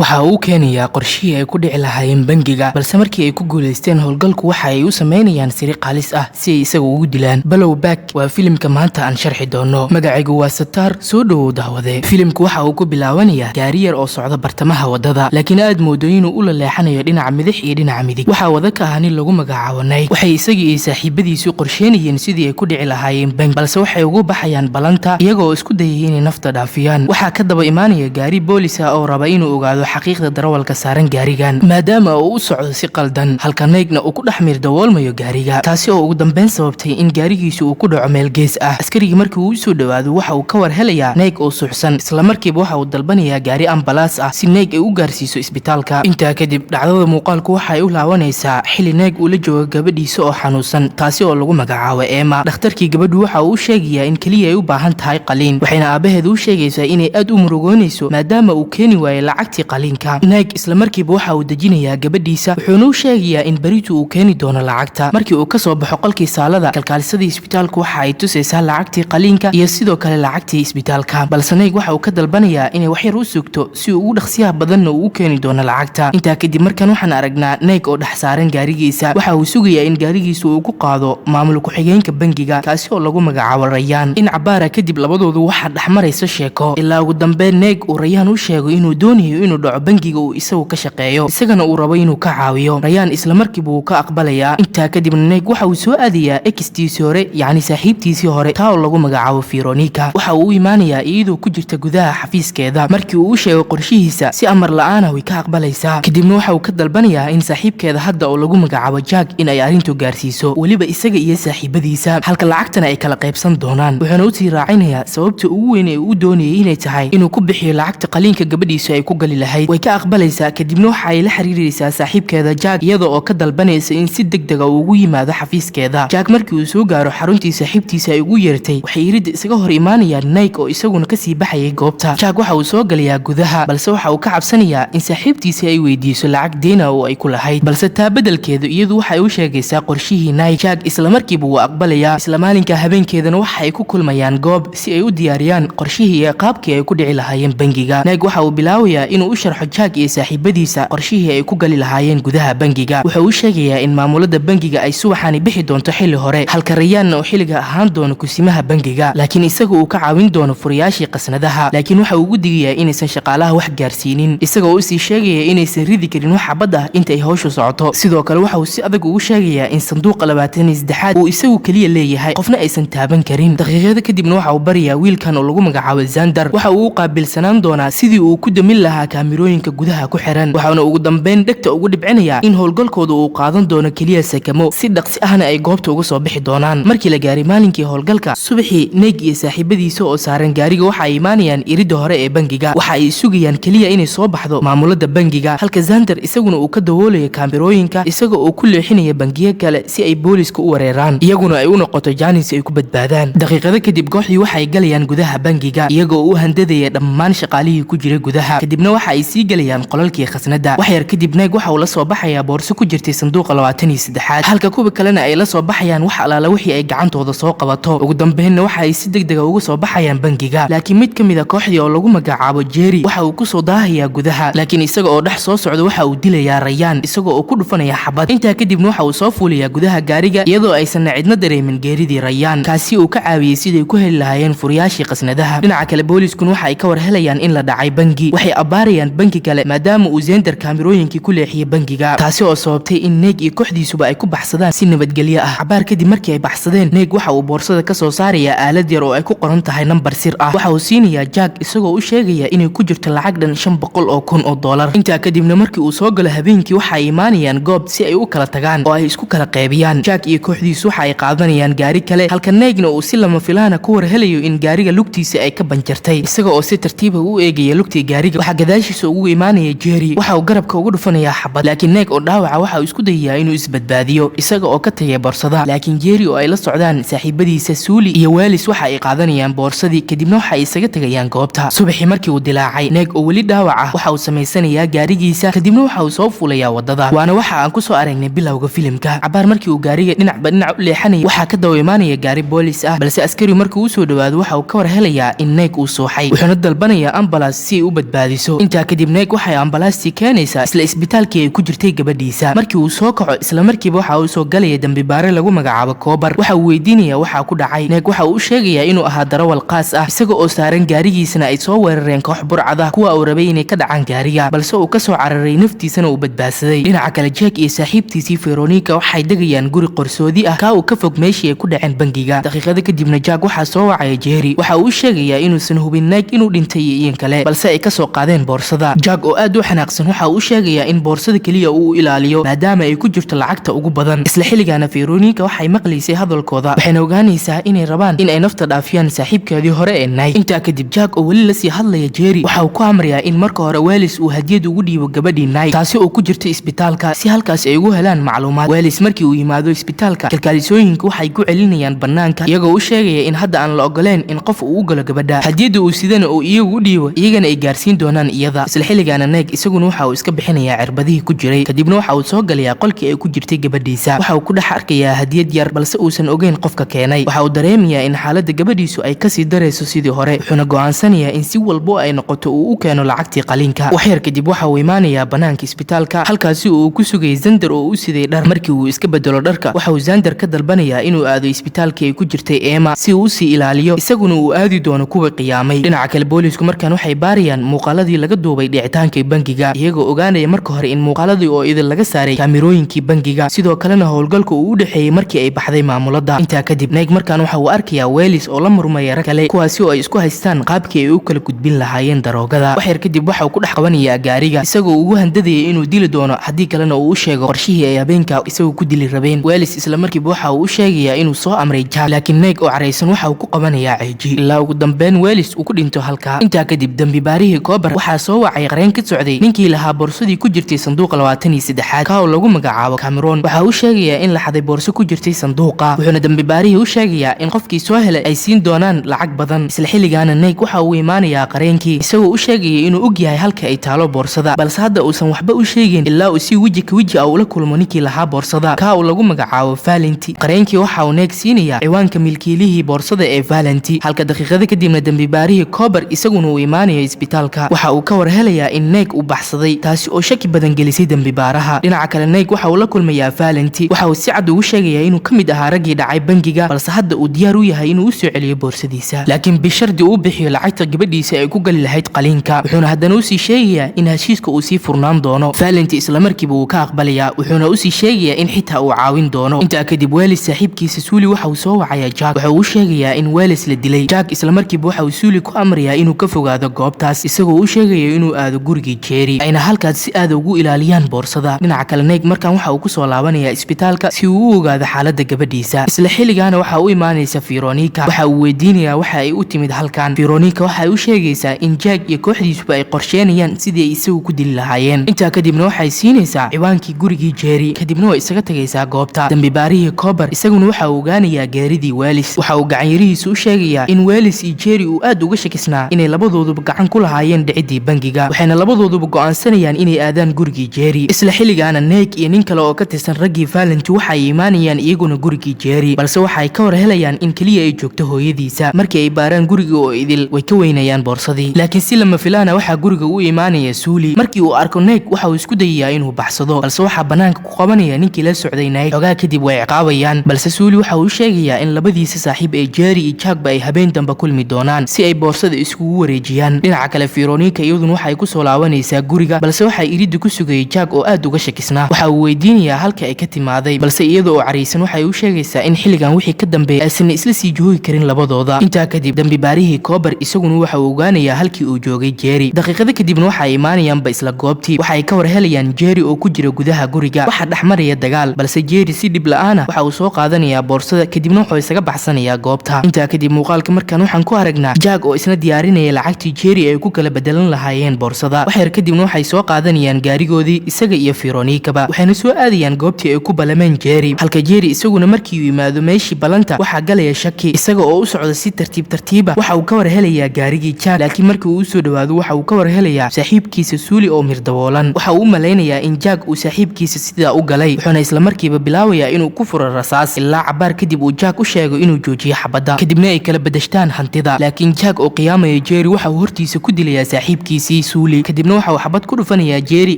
waxa uu keenayaa qorshihii ay ku dhici lahaayeen bangiga, balse markii ay ku guuleysteen howlgalku waxa ay u sameynayaan siri qalis ah si ay isaga ugu dilaan. Blow Back waa filimka maanta aan sharxi doono. Magacaygu waa Sataar, soo dhawow daawade. Filimku waxa uu ku bilaabanayaa gaari yar oo socda bartamaha wadada, laakiin aad moodo inuu u leexanayo dhinaca midig iyo dhinaca midig. Waxa wada ka ah nin lagu magacaabo Nike. Waxay isaga iyo saaxiibadiisu qorsheynayeen sidii ay ku dhici lahaayeen bangi, balse waxay ugu baxayaan balanta iyagoo isku dayay inay nafta dhaafiyaan. Waxa ka daba imaanaya gaari boolis ah oo raba inuu ogaado xaqiiqda darawalka saaran gaarigan, maadaama uu u socdo si qaldan, halka Nike-na uu ku dhaxmir dawoolmayo gaariga, taasi oo ugu dambeyn sababtay in gaarigiisu uu ku dhaco meel gees ah. Askarigii markii uu soo dhawaado waxa uu ka war helayaa Nike oo suuxsan, isla markiiba waxa uu dalbanayaa gaari ambalaas ah si Nike ay u gaarsiiso isbitaalka. Intaa kadib dhacdada muuqaalku waxa ay u laabanaysaa xilli Nike uu la joogo gabadhiisa oo xanuunsan, taasi oo lagu magacaabo Emma. Dhakhtarkii gabadhu waxa uu sheegayaa in kaliya ay u baahan tahay qaliin, waxayna aabaheedu u sheegaysaa inay aad u murugoonayso maadaama uu keeni waayay lacagtii qaliinka. Nike isla markiiba waxa uu dejinayaa gabadhiisa, wuxuuna u sheegayaa in baritu uu keeni doono lacagta. Markii uu ka soo baxo qolkii saalada, kalkaalisadii isbitaalku waxa ay tusaysaa lacagtii qaliinka iyo sidoo kale lacagtii isbitaalka, balse Nike waxa uu ka dalbanayaa inay wax yar u sugto si uu ugu dhaqsiyaha badanna uu u keeni doono lacagta. Intaa kadib markan waxaan aragnaa Nike oo dhex saaran gaarigiisa, waxa uu sugayaa in gaarigiisa uu ku qaado maamul ku-xigeenka bangiga, kaasi oo lagu magacaabo Rayaan. In cabaara kadib labadoodu waxa dhaxmaraysa sheeko, ilaa ugu dambeyn Nike uu Rayaan u sheego inuu doonayo inuu dhaco bangiga uu isagu ka shaqeeyo, isagana uu rabo inuu ka caawiyo. Rayaan isla markiiba uu ka aqbalayaa. Intaa kadib Nike waxa uu soo aadayaa ex-tiisii hore, yacni saaxiibtiisii hore, taa oo lagu magacaabo Veronica. Waxa uu u imaanayaa iyadoo ku jirta gudaha xafiiskeeda. Markii uu u sheego qorshihiisa, si amar la'aan ah way ka aqbalaysaa. Kadibna waxa uu ka dalbanayaa in saaxiibkeeda hadda oo lagu magacaabo Jack in ay arrintu gaarsiiso, weliba isaga iyo saaxiibadiisa, halka lacagtana ay kala qaybsan doonaan. Wuxuuna u sii raacinayaa sababta ugu weyn ee uu doonayay inay tahay inuu ku bixiyo lacagta qaliinka gabadhiisu ay ku gali lahayd. Way ka aqbalaysaa. Kadibna waxa ay la xiriiraysaa saaxiibkeeda Jack iyada oo ka dalbanaysa in si degdeg ah uu ugu yimaado xafiiskeeda. Jack markii uu soo gaaro xaruntii saaxiibtiisa ay ugu yeertay, waxay iridda isaga hor imaanayaan Nike oo isaguna ka sii baxayay goobta. Jack waxa uu soo galayaa gudaha, balse waxa uu ka cabsanayaa in saaxiibtiisa ay weydiiso lacag deena oo ay ku lahayd, balse taa beddelkeedu iyadu waxa ay u sheegaysaa qorshihii Nike. Jack isla markiiba wuu aqbalayaa. Isla maalinka habeenkeedana waxa ay ku kulmayaan goob si ay u diyaariyaan qorshihii iyo qaabkii ay ku dhici lahaayeen bangiga. Nike waxa uu bilaabayaa inuu u sharxo Jack iyo saaxiibadiisa qorshihii ay ku gali lahaayeen gudaha bangiga. Wuxuu u sheegayaa in maamulada bangiga ay subaxani bixi doonto xilli hore, halka Rayaanna uu xilliga ahaan doono kusimaha bangiga, laakiin isaga uu ka caawin doono furayaashii qasnadaha. Laakiin waxa uu ugu digayaa inaysan shaqaalaha wax gaarsiinin, isagoo u sii sheegaya inaysan ridi karin wax xabad ah inta ay hawshu socoto. Sidoo kale waxa uu si adag ugu sheegayaa in sanduuqa 23 uu isagu kaliya leeyahay, qofna aysan taaban karin. Daqiiqada kadibna waxa uu barayaa wiilkan oo lagu magacaabo Xander. Waxa uu u qaabilsanaan doonaa sidii uu ku damin lahaa kaamirooyinka gudaha ku xiran, waxaana ugu dambeyn dhegta ugu dhibcinayaa in howlgalkooda uu qaadan doono kaliya sakamo, si dhaqsi ahna ay goobta uga soo bixi doonaan. Markii la gaaray maalinkii howlgalka, subaxii Nike iyo saaxiibadiisa oo saaran gaariga waxa ay imaanayaan iridda hore ee bangiga. Waxa ay sugayaan kaliya inay soo baxdo maamulada bangiga, halka Xander isaguna uu ka dawoolayo kaamirooyinka isaga oo ku leexinaya bangiyo kale si ay booliska u weeraraan, iyaguna ay u noqoto jaanis ay ku badbaadaan. Daqiiqada kadib kooxdii waxa ay galayaan gudaha bangiga iyagoo u handadaya dhammaan shaqaalihii ku jiray gudaha. Kadibna waxa ay sii galayaan qolalkii khasnada. wax yar kadib Nike waxa uu la soo baxayaa boorso ku jirtay sanduuqa 23, halka kuwa kalena ay la soo baxayaan wax alaala wixii ay gacantooda soo qabato. ugu dambeynna waxa ay si degdeg ah uga soo baxayaan bangiga, laakiin mid ka mid ah kooxdii oo lagu magacaabo Jerry waxa uu ku soo daahayaa gudaha, laakiin isaga oo dhex soo socda waxa uu dilayaa Rayaan isaga oo ku dhufanaya xabad. Intaa kadibna waxa uu soo fuulayaa gudaha gaariga iyadoo aysan cidna dareemin geeridii Rayaan, kaasi uu ka caawiyay sidii ku heli lahaayeen furayaashii qasnadaha. dhinaca kale booliskuna waxa ay ka war helayaan in la dhacay bangi. waxay abaarayaan bangi kale maadaama uu Xander kaamirooyinkii ku leexiyay bangiga, taasi oo sababtay in Nike iyo kooxdiisuba ay ku baxsadaan si nabadgelyo ah. cabaar kadib markii ay baxsadeen, Nike waxa uu boorsada ka soo saarayaa aalad yar oo ay ku qoran tahay nambar sir ah. waxa uu siinayaa Jack isagoo u sheegaya inay ku jirto lacag dhan $500,000. intaa kadibna markii uu soo galo habeenkii waxa ay imaanayaan goob si ay u kala tagaan oo ay isku kala qaybiyaan. Jack iyo kooxdiisu waxa ay qaadanayaan gaari kale, halka Nike-na uu si lama filaana ku war helayo in gaariga lugtiisa ay ka banjartay, isaga oo si tartiib ah u eegaya lugtii gaariga. waxa gadaashiisa ugu imaanaya Jerry, waxa uu garabka ugu dhufanayaa xabad, laakiin Nike oo dhaawaca waxa uu isku dayayaa inuu isbadbaadiyo isaga oo ka tagay boorsada. laakiin Jerry oo ay la socdaan saaxiibadiisa Sully iyo Walis waxa ay qaadanayaan boorsadii, kadibna waxa ay isaga tagayaan goobta. subaxii markii uu dilaacay, Nike oo weli dhaawac ah waxa uu samaysanayaa gaarigiisa, kadibna waxa uu soo fuulayaa wadada. waana waxa aan ku soo aragnay bilowga filimka. cabaar markii uu gaariga dhinacba dhinac u leexanayay, waxa ka daba imaanaya gaari boolis ah, balse askari markii uu soo dhawaado waxa uu ka war helayaa in Nike uu sooxay, wuxuuna dalbanayaa ambulance si ay u badbaadiso. intaa kadib neeg waxay ambalaastii keenaysaa isla isbitaalkii ay ku jirtay gabadhiisa. markii uu soo kaco isla markiiba waxa uu soo galaya dambibaare lagu magacaabo Cooper. waxa uu weydiinaya waxa ku dhacay. neeg waxa uu sheegayaa inuu ahaa darawal qaas ah isaga oo saaran gaarigiisana ay soo weerareen koox burcad ah kuwa uu rabay inay ka dhacaan gaariga balse uu ka soo cararay naftiisana uu badbaadsaday. dhinaca kale Jack iyo saaxiibtiisii Veronica waxay degayaan guri qarsoodi ah ka uu ka fog meeshii ay ku dhaceen bangiga. daqiiqada kadibna Jack waxa soo wacay Jerry. waxa uu sheegayaa inuusan hubin neeg inuu dhintay iyo kale balse ay ka soo qaadeen boorsada. Jack oo aad u xanaaqsan waxa uu sheegayaa in boorsada kaliya uu ilaaliyo maadaama ay ku jirto lacagta ugu badan. isla xilligaana Veronica waxay maqlaysay hadalkooda waxayna ogaanaysaa inay rabaan in ay nafta dhaafiyaan saaxiibkeedii hore ee Night. intaa kadib Jack oo wali la sii hadlaya Jerry waxa uu ku amrayaa in marka hore Wells uu hadiyad ugu dhiibo gabadhii Night taasi oo ku jirta isbitaalka si halkaas ay ugu helaan macluumaad. Wells markii uu yimaado isbitaalka kalkaalisooyinku waxay ku celinayaan banaanka iyagoo u sheegaya in hadda aan la ogoleen in qof uu u galo gabadha. hadiyada uu sidana oo iyagu u dhiibo iyagana ay gaarsiin doonaan iyada. isla xilligaana Neeg isaguna waxa uu iska bixinayaa cirbadihii ku jiray kadibna waxa uu soo galayaa qolkii ay ku jirtay gabadhiisa. waxa uu ku dhex arkayaa hadiyad yar balse uusan ogeyn qofka keenay. waxa uu dareemayaa in xaaladda gabadhiisu ay kasii darayso sidii hore wuxuuna go'aansanayaa in si walbo ay noqoto uu u keeno lacagtii qalinka. wax yar kadib waxa uu imaanayaa banaanka isbitaalka halkaasi uu ku sugay Xander oo u siday dhar. markii uu iska bedelo dharka waxa uu Xander ka dalbanayaa inuu aado isbitaalkii ay ku jirtay Emma si uu si ilaaliyo isaguna uu aadi doono kuwa qiyaamay. dhinaca kale boolisku markaan waxay baarayaan muuqaaladii laga duubay dhicitaankii bangiga iyagoo ogaanaya marka hore in muuqaaladii oo idin laga saaray kaamirooyinkii bangiga sidoo kalena howlgalka uu u dhaxeeyay markii ay baxday maamulada. intaa kadib Neeg markaan waxa uu arkayaa Wells oo la murmaya rag kale kuwaasi oo ay isku haystaan qaabkii ay u kala gudbin lahaayeen daroogada. wax yar kadib waxa uu ku dhex qabanayaa gaariga isagoo ugu handadayay inuu dili doono haddii kalena uu u sheego qorshihii ay habeenka isagoo ku dili rabeen. Wells isla markiiba waxa uu u sheegayaa inuu soo amray Jack laakiin Neeg oo careysan waxa uu ku qabanayaa ceeji ilaa ugu dambeyn Wells uu ku dhinto halka. intaa kadib dambibaarihii Cooper waxaa soo wacay qareen ka socday ninkii lahaa boorsadii ku jirtay sanduuqa 23 ka oo lagu magacaabo Cameron. waxa uu sheegayaa in la xaday boorso ku jirtay sanduuqa wuxuuna dambibaarihii u sheegayaa in qofkii soo helay ay siin doonaan lacag badan. isla xilligaana Neeg waxa uu imaanayaa qareenkii isagoo u sheegaya inuu og yahay halka ay taalo boorsada balse hadda uusan waxba u sheegin ilaa uu si weji ka weji ula kulmo ninkii lahaa boorsada ka oo lagu magacaabo Valenti. qareenkii waxa uu Neeg siinayaa ciwaanka milkiilihii boorsada ee Valenti halka daqiiqada kadibna dambibaarihii Cooper isaguna uu imaanayo isbitaalka. waxa uu ka war helayaa in Neeg uu baxsaday taasi oo shaki badan gelisay dambibaaraha. dhinaca kale Neeg waxa uu la kulmayaa Valenti waxa uu si cad ugu sheegayaa inuu ka mid ahaa raggii dhacay bangiga balse hadda uu diyaar u yahay inuu u soo celiyo boorsadiisa laakiin bishardi uu bixiyo lacagta gabadhiisa ay ku gali lahayd qalinka. wuxuuna haddana u sii sheegayaa in heshiiska uu sii furnaan doono. Valenti isla markiiba uu ka aqbalayaa wuxuuna u sii sheegayaa in xitaa uu caawin doono. intaa kadib Wells saaxiibkiisa Sully waxa uu soo wacayaa Jack waxa uu sheegayaa in Wells la dilay. Jack isla markiiba waxa uu Sully ku amrayaa inuu ka fogaado goobtaas isagoo u sheegaya inuu aado gurigii Jerry ayna halkaas si aad ugu ilaaliyaan boorsada. dhinaca kale Neeg markaan waxa uu ku soo laabanayaa isbitaalka si uu u ogaado xaaladda gabadhiisa. isla xilligaana waxa uu imaanaysa Veronica waxa uu weydiinayaa waxa ay u timid halkan. Veronica waxa ay u sheegaysaa in Jack iyo kooxdiisuba ay qorsheenayaan sidii ay isagu ku dili lahaayeen. intaa kadibna waxay siinaysaa ciwaankii gurigii Jerry kadibna way isaga tagaysaa goobta. dambibaarihii Cooper isaguna waxa uu ogaanayaa geeridii Wells waxa uu gacanyarihiisa u sheegayaa in Wells iyo Jerry uu aad uga shakisnaa inay labadooduba gacan ku lahaayeen dhicidii bangiga waxayna labadooduba go'aansanayaan inay aadaan gurigii Jerry. isla xilligaana Neeg iyo nin kale oo ka tirsan raggii Valenti waxay imaanayaan iyaguna gurigii Jerry balse waxay ka war helayaan in kaliya ay joogto hooyadiisa. markii ay baaraan guriga oo idil way ka weynayaan boorsadii laakiin si lama filaana waxa guriga u imaanaya Sully. markii uu arko Neeg waxa uu isku dayayaa inuu baxsado balse waxa banaanka ku qabanaya ninkii la socday Neeg. xogaa kadib way ciqaabayaan balse Sully waxa uu sheegayaa in labadiisa saaxiib ee Jerry iyo Jack ba ay habeen dambe kulmi doonaan si ay boorsada iskugu wareejiyaan. dhinaca kale Veronica iyaduna waxay ku soo laabanaysaa guriga balse waxay iridu ku sugayay Jack oo aad uga shakisnaa. waxa uu weydiinayaa halka ay ka timaaday balse iyadoo oo careysan waxay u sheegaysaa in xilligan wixii ka dambeeyay aysan isla sii joogi karin labadooda. intaa kadib dambibaarihii Cooper isaguna waxa uu ogaanayaa halkii uu joogay Jerry. daqiiqada kadibna waxay imaanayaanba isla goobtii waxay ka war helayaan Jerry oo ku jira gudaha guriga waxa dhexmaraya dagaal balse Jerry si dhib la'aana waxa uu soo qaadanayaa boorsada kadibna wuxuu isaga baxsanayaa goobta. intaa kadib muuqaalka markaan waxaan ku aragnaa Jack oo isna diyaarinaya lacagtii Jerry ay ku kala bedelan lahaayeen boorsada. wax yar kadibna waxay soo qaadanayaan gaarigoodii isaga iyo Veronica waxayna soo aadayaan goobtii ay ku balameen Jerry halka Jerry isaguna markii uu yimaado meeshii balanta waxa galaya shaki isaga oo u socda si tartiib waxa uu ka war helayaa gaarigii Jack laakiin markii uu soo dhawaado waxa uu ka war helayaa saaxiibkiisa Sully oo mirdaboolan. waxa uu u maleynayaa in Jack uu saaxiibkiisa sidaa u galay wuxuuna isla markiiba bilaabayaa inuu ku furo rasaas ilaa cabaar kadib uu Jack u sheego inuu joojiyo xabadda kadibna ay kala bedeshtaan hantida laakiin Jack oo qiyaamaya Jerry waxa uu hortiisa ku dilayaa saaxiibkiisa gabadhiisii suuli kadibna waxa uu xabad ku dhufanayaa Jerry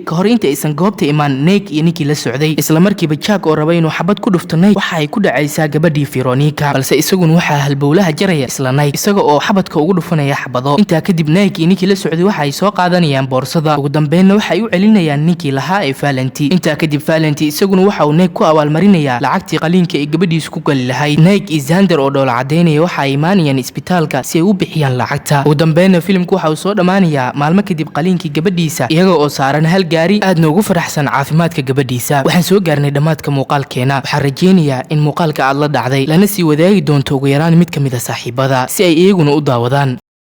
ka hor inta aysan goobta imaan Nick iyo ninkii la socday isla markiiba Jack oo raba inuu xabad ku dhufto Nick waxa ay ku dhacaysaa gabadhii Veronica balse isaguna waxa halbowlaha jaraya isla Nick isaga oo xabadka ugu dhufanaya xabado inta kadib Nick iyo ninkii la socday waxa ay soo qaadanayaan boorsada ugu dambeynna waxa ay u celinayaan ninkii lahaa ee Valenti inta kadib Valenti isaguna waxa uu Nick ku abaalmarinayaa lacagtii qaliinka ee gabadhiisu ku gali lahayd Nick iyo Xander oo dhoola cadeynaya waxa ay imaanayaan isbitaalka si ay u bixiyaan lacagta ugu dambeynna filimku waxa uu soo dhamaanayaa maalmo kadib qaliinkii gabadhiisa iyaga oo saaran hal gaari aad noogu faraxsan caafimaadka gabadhiisa waxaan soo gaarnay dhamaadka muuqaalkeena waxaan rajeynayaa in muuqaalka aad la dhacday lana sii wadaagi doonto ugu yaraan mid ka mid ah saaxiibada si ay iyaguna u daawadaan